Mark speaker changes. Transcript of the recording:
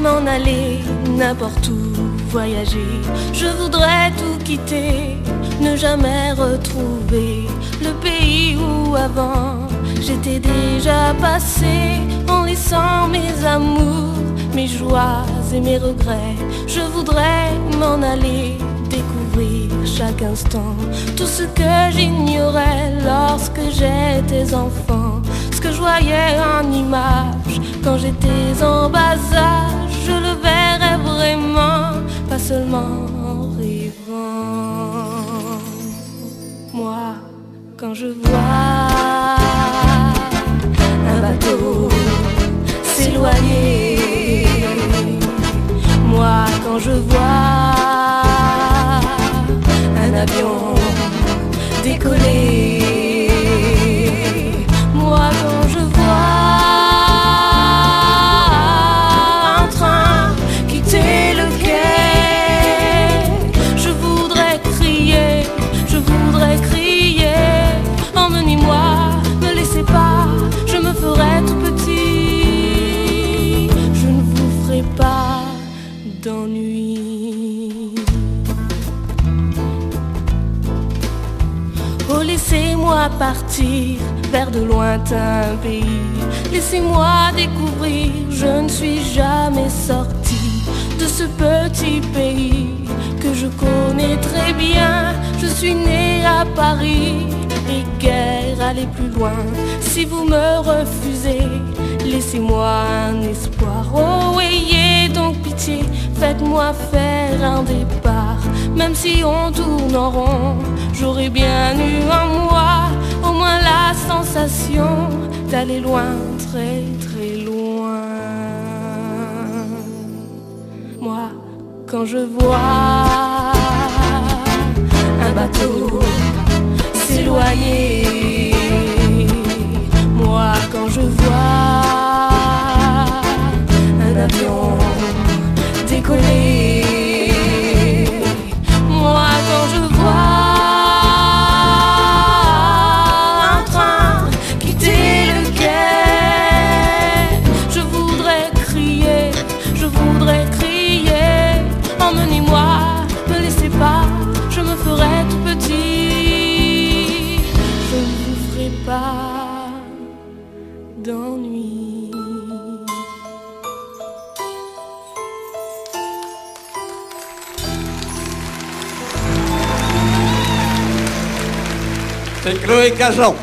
Speaker 1: m'en aller n'importe où, voyager. Je voudrais tout quitter, ne jamais retrouver le pays où avant j'étais déjà passé, en laissant mes amours, mes joies et mes regrets. Je voudrais m'en aller, découvrir chaque instant tout ce que j'ignorais lorsque j'étais enfant, ce que je voyais en image quand j'étais en bas âge. Je le verrais vraiment, pas seulement en rêvant. Moi, quand je vois un bateau s'éloigner, moi quand je vois un avion décoller, moi quand je vois un train quitter le quai, je voudrais crier, emmenez-moi, ne laissez pas, je me ferai tout petit, je ne vous ferai pas d'ennui. Oh, laissez-moi partir vers de lointains pays, laissez-moi découvrir, je ne suis jamais sortie de ce petit pays que je connais très bien. Je suis née à Paris et guère aller plus loin. Si vous me refusez, laissez-moi un espoir. Oh, ayez donc pitié, faites-moi faire un départ. Même si on tourne en rond, j'aurais bien eu en moi au moins la sensation d'aller loin, très très loin. Moi, quand je vois un bateau s'éloigner, moi quand je vois un avion décoller, moi quand je vois un train quitter le quai, je voudrais crier, emmenez-moi, ne laissez pas, je me ferai tout petit, je ne vous ferai pas d'ennui.
Speaker 2: C'est Chloé Cajon.